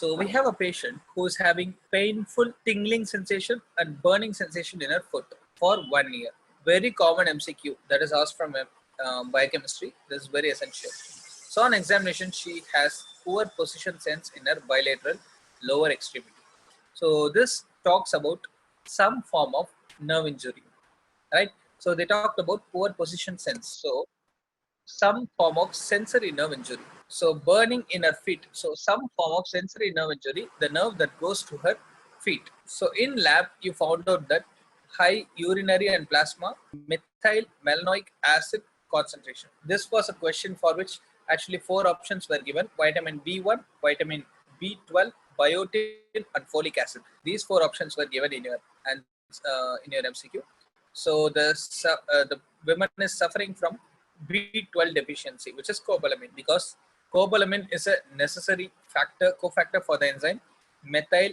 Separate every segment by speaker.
Speaker 1: So we have a patient who is having painful tingling sensation and burning sensation in her foot for 1 year. Very common MCQ that is asked from biochemistry. This is very essential. So on examination, she has poor position sense in her bilateral lower extremity. So this talks about some form of nerve injury, right? So they talked about poor position sense. So some form of sensory nerve injury. So burning in her feet. So some form of sensory nerve injury, the nerve that goes to her feet. So in lab, you found out that high urinary and plasma methyl malanoic acid concentration. This was a question for which actually 4 options were given: vitamin B1, vitamin B12, biotin, and folic acid. These 4 options were given in your MCQ. So the woman is suffering from B12 deficiency, which is cobalamin, because cobalamin is a necessary cofactor for the enzyme methyl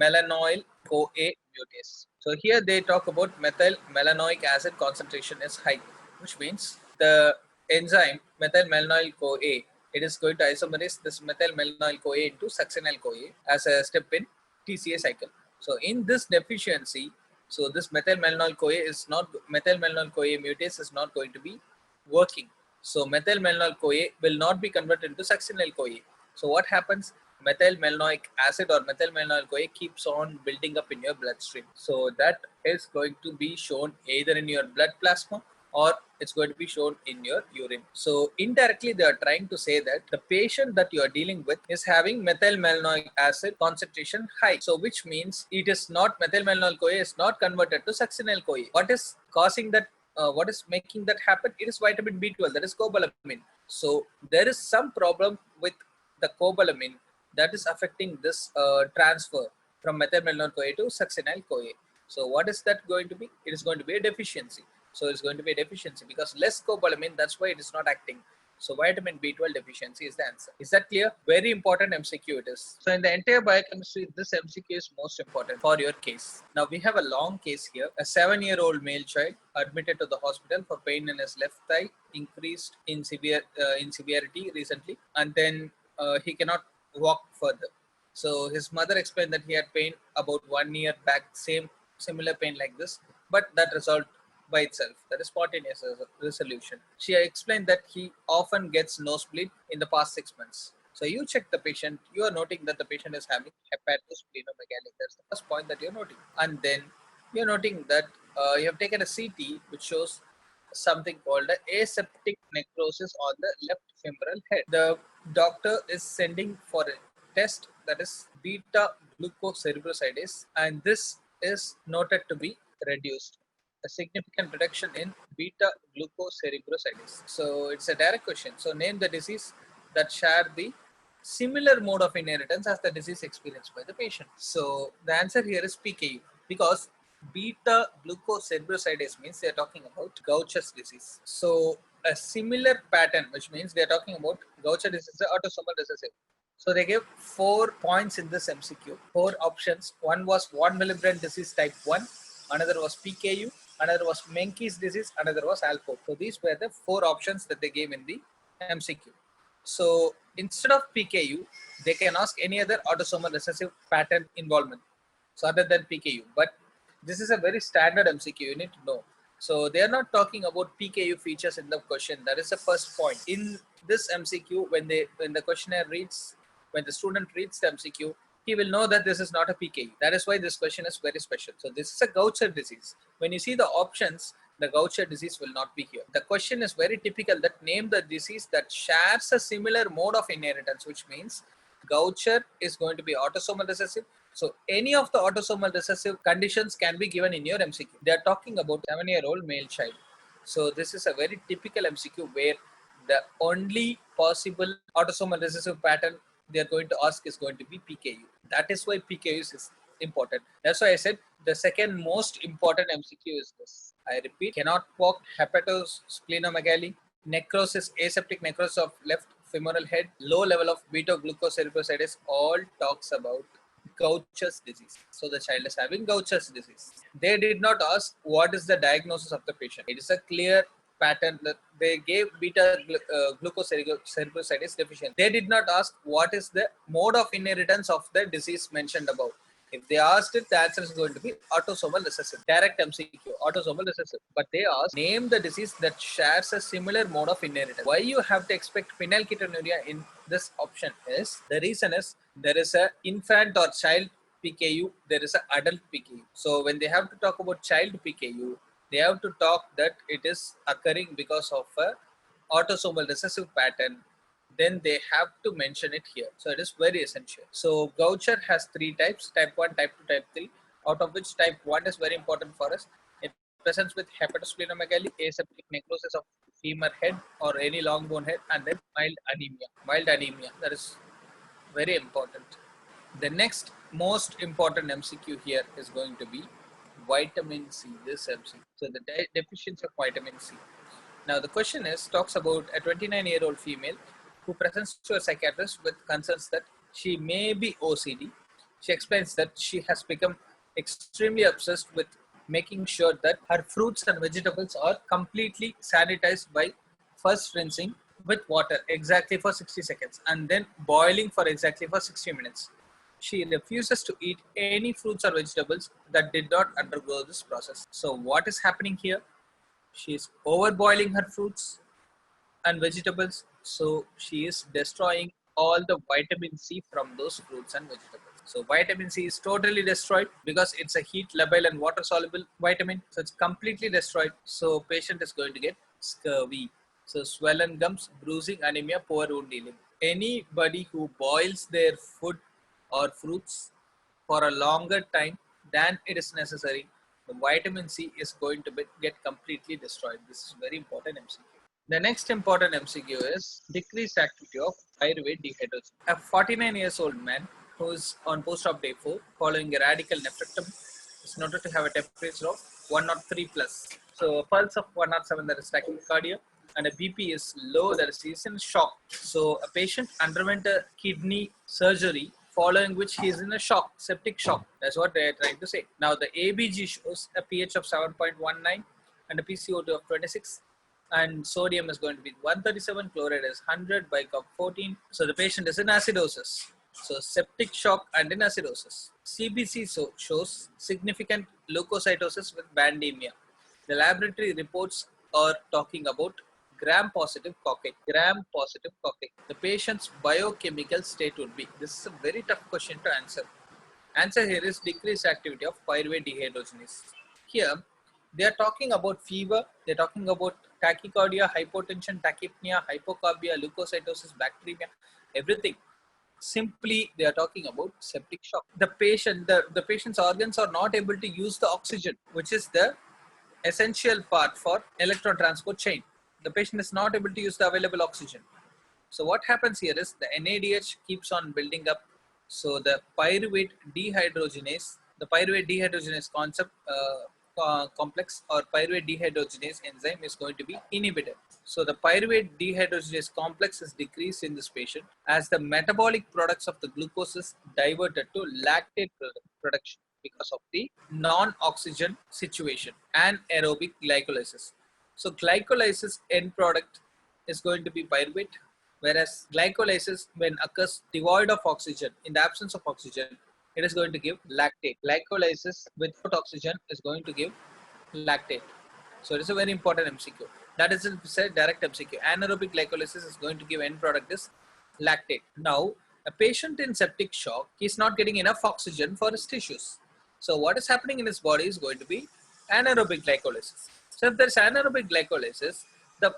Speaker 1: malanoyl CoA mutase. So here they talk about methyl malanoic acid concentration is high, which means the enzyme methyl malanoyl CoA, it is going to isomerize this methyl malanoyl CoA into succinyl CoA as a step in TCA cycle. So in this deficiency, so this methyl malonyl CoA mutase is not going to be working. So methyl malonyl CoA will not be converted into succinyl CoA. So what happens? Methyl malanoic acid or methyl malonyl CoA keeps on building up in your bloodstream. So that is going to be shown either in your blood plasma or it's going to be shown in your urine. So indirectly they are trying to say that the patient that you are dealing with is having methyl malanoic acid concentration high. So which means it is not methyl malonyl CoA is not converted to succinyl CoA. What is causing that? What is making that happen? It is vitamin B12, that is cobalamin. So there is some problem with the cobalamin that is affecting this transfer from methyl malonyl CoA to succinyl CoA. So what is that going to be? It is going to be a deficiency. So it's going to be a deficiency because less cobalamin, that's why it is not acting. So vitamin B12 deficiency is the answer. Is that clear? Very important MCQ it is. So in the entire biochemistry, this MCQ is most important for your case. Now we have a long case here. A 7-year-old male child admitted to the hospital for pain in his left thigh, increased in severity recently, and then he cannot walk further. So his mother explained that he had pain about 1 year back, similar pain like this, but that resolved by itself. That is spontaneous resolution. She explained that he often gets nosebleed in the past 6 months. So you check the patient, you are noting that the patient is having hepatosplenomegaly. That's the first point that you're noting. And then you're noting that you have taken a CT which shows something called aseptic necrosis on the left femoral head. The doctor is sending for a test that is beta glucocerebrosidase, and this is noted to be reduced. A significant reduction in beta glucocerebrosidase. So it's a direct question. So name the disease that share the similar mode of inheritance as the disease experienced by the patient. So the answer here is PKU, because beta glucocerebrosidase means they are talking about Gaucher's disease. So a similar pattern, which means they are talking about Gaucher disease, autosomal recessive. So they gave 4 points in this MCQ, 4 options. One was von Willebrand disease type 1, another was PKU, another was Menkes disease, another was Alport. So these were the 4 options that they gave in the MCQ. So instead of PKU, they can ask any other autosomal recessive pattern involvement, so other than PKU. But this is a very standard MCQ, you need to know. So they are not talking about PKU features in the question. That is the first point. In this MCQ, when the questionnaire reads, when the student reads the MCQ, he will know that this is not a PKU. That is why this question is very special. So this is a Gaucher disease. When you see the options, the Gaucher disease will not be here. The question is very typical, that name the disease that shares a similar mode of inheritance, which means Gaucher is going to be autosomal recessive. So any of the autosomal recessive conditions can be given in your MCQ. They are talking about 7-year-old male child. So this is a very typical MCQ where the only possible autosomal recessive pattern they are going to ask is going to be PKU. That is why PKU is important. That's why I said the second most important MCQ is this. I repeat, cannot walk, hepatosplenomegaly, necrosis, aseptic necrosis of left femoral head, low level of beta glucocerebrosidase, all talks about Gaucher's disease. So the child is having Gaucher's disease. They did not ask what is the diagnosis of the patient. It is a clear pattern that they gave beta glucocerebrosidase deficiency. They did not ask what is the mode of inheritance of the disease mentioned above. If they asked it, the answer is going to be autosomal recessive. Direct MCQ, autosomal recessive. But they asked, name the disease that shares a similar mode of inheritance. Why you have to expect phenylketonuria in this option is, the reason is there is a infant or child PKU, there is an adult PKU. So when they have to talk about child PKU, they have to talk that it is occurring because of a autosomal recessive pattern, then they have to mention it here. So it is very essential. So Gaucher has three types, type 1, type 2, type 3, out of which type 1 is very important for us. It presents with hepatosplenomegaly, aseptic necrosis of femur head or any long bone head, and then mild anemia. Mild anemia, that is very important. The next most important MCQ here is going to be vitamin C, this MCQ. So the deficiency of vitamin C. Now the question is, talks about a 29-year-old female who presents to a psychiatrist with concerns that she may be OCD. She explains that she has become extremely obsessed with making sure that her fruits and vegetables are completely sanitized by first rinsing with water exactly for 60 seconds and then boiling for exactly for 60 minutes. She refuses to eat any fruits or vegetables that did not undergo this process. So what is happening here? She is overboiling her fruits and vegetables, so she is destroying all the vitamin C from those fruits and vegetables. So vitamin C is totally destroyed because it's a heat labile and water soluble vitamin, so it's completely destroyed. So patient is going to get scurvy. So swollen gums, bruising, anemia, poor wound healing. Anybody who boils their food or fruits for a longer time than it is necessary, the vitamin C is going to get completely destroyed. This is very important MCQ. The next important MCQ is decreased activity of pyruvate dehydrogenase. A 49 years old man who is on post-op day 4 following a radical nephrectomy is noted to have a temperature of 103 plus. So a pulse of 107, that is tachycardia, and a BP is low, that is he's in shock. So a patient underwent a kidney surgery following which he is in a shock, septic shock. That's what they are trying to say. Now the ABG shows a pH of 7.19 and a PCO2 of 26. And sodium is going to be 137, chloride is 100, bicarb 14. So the patient is in acidosis. So septic shock and in acidosis. CBC shows significant leukocytosis with bandemia. The laboratory reports are talking about gram-positive cocci. Gram-positive cocci. The patient's biochemical state would be. This is a very tough question to answer. Answer here is decreased activity of pyruvate dehydrogenase. Here, they are talking about fever, they're talking about tachycardia, hypotension, tachypnea, hypocarbia, leukocytosis, bacteremia, everything. Simply, they are talking about septic shock. The patient's organs are not able to use the oxygen, which is the essential part for electron transport chain. The patient is not able to use the available oxygen. So what happens here is the NADH keeps on building up. So the pyruvate dehydrogenase concept complex or pyruvate dehydrogenase enzyme is going to be inhibited. So the pyruvate dehydrogenase complex is decreased in this patient as the metabolic products of the glucose is diverted to lactate production because of the non-oxygen situation and aerobic glycolysis. So glycolysis end product is going to be pyruvate, whereas glycolysis when occurs devoid of oxygen, in the absence of oxygen, it is going to give lactate. Glycolysis without oxygen is going to give lactate. So it is a very important MCQ. That is a direct MCQ. Anaerobic glycolysis is going to give end product is lactate. Now, a patient in septic shock, he is not getting enough oxygen for his tissues. So what is happening in his body is going to be anaerobic glycolysis. So if there is anaerobic glycolysis,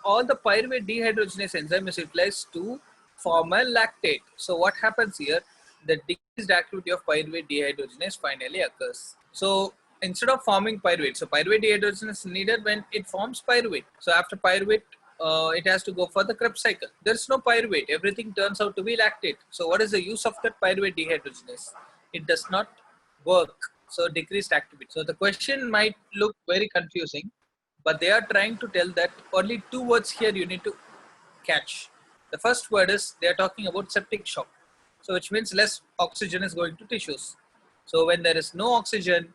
Speaker 1: all the pyruvate dehydrogenase enzyme is utilized to form a lactate. So what happens here? The decreased activity of pyruvate dehydrogenase finally occurs. So instead of forming pyruvate, so pyruvate dehydrogenase is needed when it forms pyruvate. So after pyruvate, it has to go for the Krebs cycle. There is no pyruvate. Everything turns out to be lactate. So what is the use of that pyruvate dehydrogenase? It does not work. So decreased activity. So the question might look very confusing, but they are trying to tell that only two words here you need to catch. The first word is they are talking about septic shock. So which means less oxygen is going to tissues. So when there is no oxygen,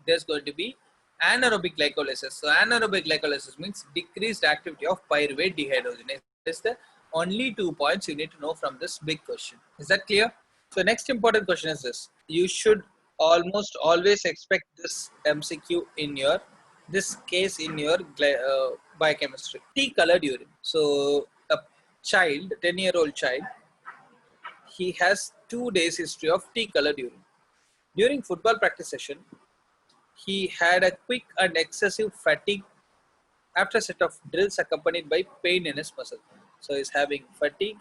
Speaker 1: there's going to be Anaerobic glycolysis. So anaerobic glycolysis means decreased activity of pyruvate dehydrogenase. That is the only 2 points you need to know from this big question. Is that clear? So next important question is this. You should almost always expect this MCQ in your this case in your biochemistry. Tea colored urine. So a child, 10-year-old child, he has 2 days history of tea colored urine. During football practice session, he had a quick and excessive fatigue after a set of drills accompanied by pain in his muscle. So he's having fatigue,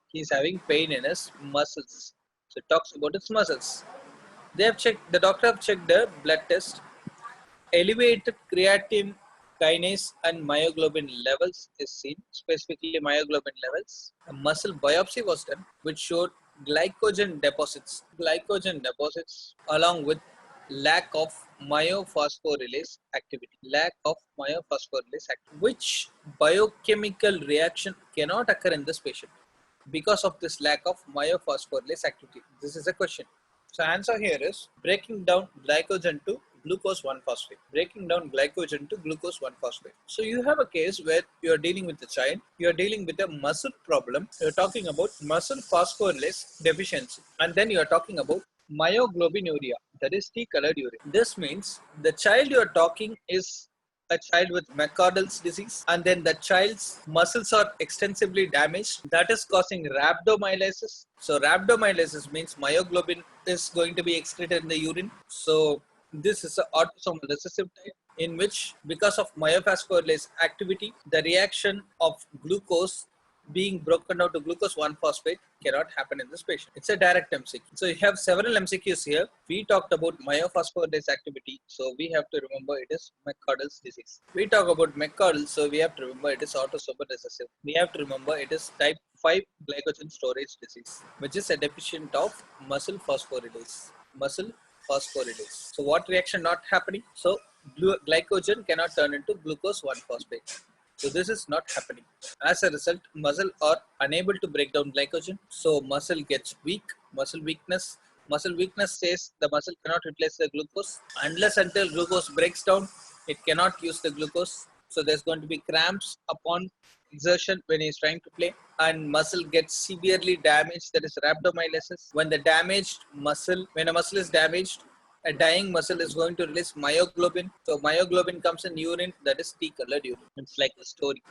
Speaker 1: he's having pain in his muscles. So it talks about his muscles. The doctor have checked the blood test. Elevated creatine kinase and myoglobin levels is seen, specifically myoglobin levels. A muscle biopsy was done, which showed glycogen deposits along with lack of myophosphorylates activity. Which biochemical reaction cannot occur in this patient because of this lack of myophosphorylase activity? This is a question. So answer here is breaking down glycogen to glucose 1-phosphate. Breaking down glycogen to glucose 1-phosphate. So you have a case where you are dealing with a child, you are dealing with a muscle problem, you are talking about muscle phosphorylase deficiency, and then you are talking about myoglobinuria, that is tea colored urine. This means the child you are talking is a child with McArdle's disease, and then the child's muscles are extensively damaged. That is causing rhabdomyolysis. So rhabdomyolysis means myoglobin is going to be excreted in the urine. So this is an autosomal recessive type in which, because of myophosphorylase activity, the reaction of glucose being broken down to glucose 1-phosphate cannot happen in this patient. It's a direct MCQ. So you have several MCQs here. We talked about myophosphorylase activity, so we have to remember it is McArdle's disease. We talk about McArdle, so we have to remember it is autosomal recessive. We have to remember it is type 5 glycogen storage disease, which is a deficient of muscle phosphorylase. So what reaction not happening? So glycogen cannot turn into glucose 1-phosphate. So this is not happening. As a result, muscle are unable to break down glycogen. So muscle gets weak, muscle weakness. Muscle weakness says the muscle cannot replace the glucose. Unless until glucose breaks down, it cannot use the glucose. So there's going to be cramps upon exertion when he's trying to play, and muscle gets severely damaged, that is rhabdomyolysis. When a muscle is damaged, a dying muscle is going to release myoglobin. So myoglobin comes in urine, that is tea colored urine. It's like a story.